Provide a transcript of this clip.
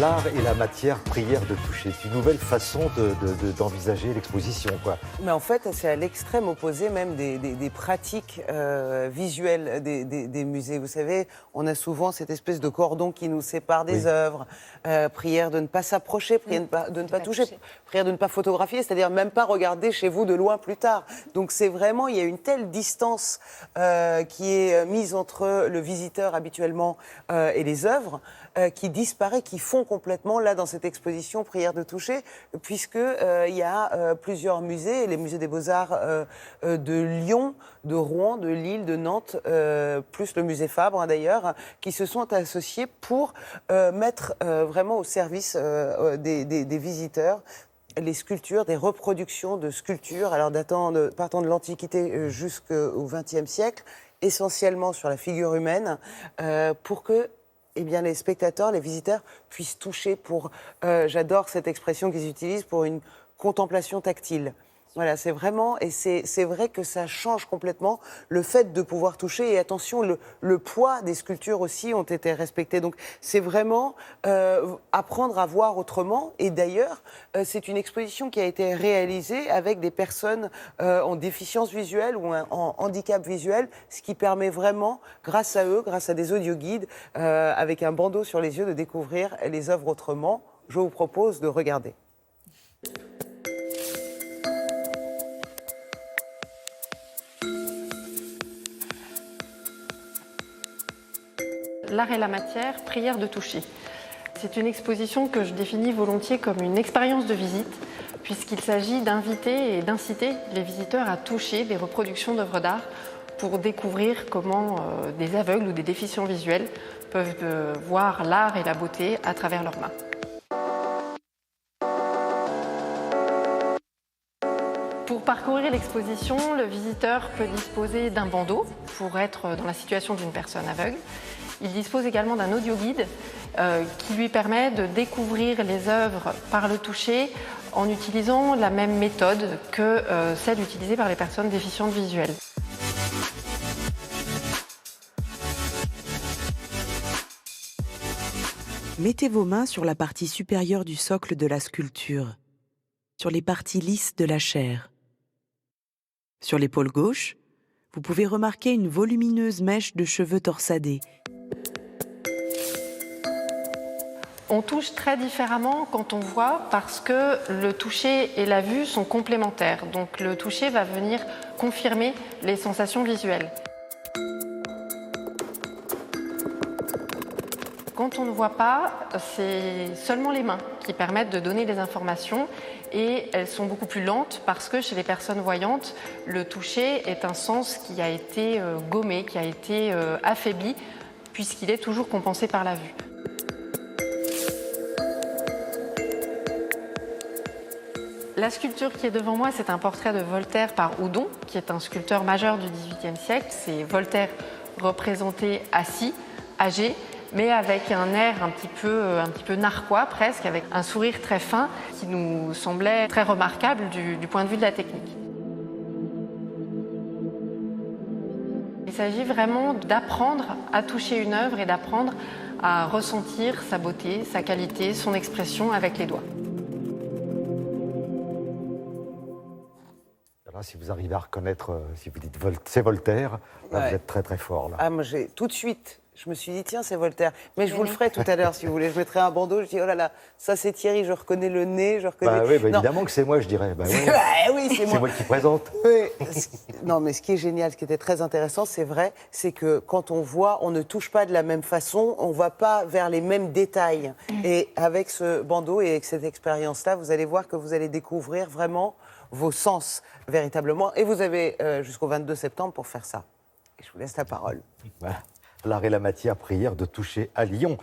L'art et la matière, prière de toucher. C'est une nouvelle façon d'envisager l'exposition, quoi. Mais en fait, c'est à l'extrême opposé même des pratiques visuelles des musées. Vous savez, on a souvent cette espèce de cordon qui nous sépare des œuvres. Prière de ne pas s'approcher, prière de ne pas toucher, prière de ne pas photographier, c'est-à-dire même pas regarder chez vous de loin plus tard. Donc c'est vraiment, il y a une telle distance qui est mise entre le visiteur habituellement et les œuvres qui disparaît, qui fond complètement là dans cette exposition Prière de toucher, puisque il y a plusieurs musées, les musées des Beaux-Arts de Lyon, de Rouen, de Lille, de Nantes, plus le musée Fabre d'ailleurs, qui se sont associés pour mettre vraiment au service des visiteurs les sculptures, des reproductions de sculptures, alors partant de l'Antiquité jusqu'au XXe siècle, essentiellement sur la figure humaine, pour que les spectateurs, les visiteurs puissent toucher j'adore cette expression qu'ils utilisent, pour une contemplation tactile. Voilà, c'est vraiment, et c'est vrai que ça change complètement le fait de pouvoir toucher. Et attention, le poids des sculptures aussi ont été respectés. Donc c'est vraiment apprendre à voir autrement. Et d'ailleurs, c'est une exposition qui a été réalisée avec des personnes en déficience visuelle ou en handicap visuel, ce qui permet vraiment, grâce à eux, grâce à des audioguides, avec un bandeau sur les yeux, de découvrir les œuvres autrement. Je vous propose de regarder. L'art et la matière, prière de toucher. C'est une exposition que je définis volontiers comme une expérience de visite, puisqu'il s'agit d'inviter et d'inciter les visiteurs à toucher des reproductions d'œuvres d'art pour découvrir comment des aveugles ou des déficients visuels peuvent voir l'art et la beauté à travers leurs mains. Pour parcourir l'exposition, le visiteur peut disposer d'un bandeau pour être dans la situation d'une personne aveugle. Il dispose également d'un audioguide qui lui permet de découvrir les œuvres par le toucher en utilisant la même méthode que celle utilisée par les personnes déficientes visuelles. Mettez vos mains sur la partie supérieure du socle de la sculpture, sur les parties lisses de la chair. Sur l'épaule gauche, vous pouvez remarquer une volumineuse mèche de cheveux torsadés. On touche très différemment quand on voit, parce que le toucher et la vue sont complémentaires. Donc le toucher va venir confirmer les sensations visuelles. Quand on ne voit pas, c'est seulement les mains qui permettent de donner des informations, et elles sont beaucoup plus lentes parce que chez les personnes voyantes, le toucher est un sens qui a été gommé, qui a été affaibli, puisqu'il est toujours compensé par la vue. La sculpture qui est devant moi, c'est un portrait de Voltaire par Houdon, qui est un sculpteur majeur du XVIIIe siècle. C'est Voltaire représenté assis, âgé, mais avec un air un petit peu narquois presque, avec un sourire très fin qui nous semblait très remarquable du point de vue de la technique. Il s'agit vraiment d'apprendre à toucher une œuvre et d'apprendre à ressentir sa beauté, sa qualité, son expression avec les doigts. Là, si vous arrivez à reconnaître, si vous dites c'est Voltaire, là, vous êtes très très fort. Là. Ah, moi, tout de suite, je me suis dit, tiens, c'est Voltaire. Mais je vous le ferai tout à l'heure, si vous voulez. Je mettrai un bandeau, je dis, oh là là, ça c'est Thierry, je reconnais le nez, je reconnais... Oui, évidemment que c'est moi, je dirais. Oui, oui, c'est moi. C'est moi qui présente. Oui. Non, mais ce qui est génial, ce qui était très intéressant, c'est vrai, c'est que quand on voit, on ne touche pas de la même façon, on ne va pas vers les mêmes détails. Et avec ce bandeau et avec cette expérience-là, vous allez voir que vous allez découvrir vraiment vos sens, véritablement. Et vous avez jusqu'au 22 septembre pour faire ça. Et je vous laisse la parole. Voilà. L'art et la matière, prière de toucher à Lyon.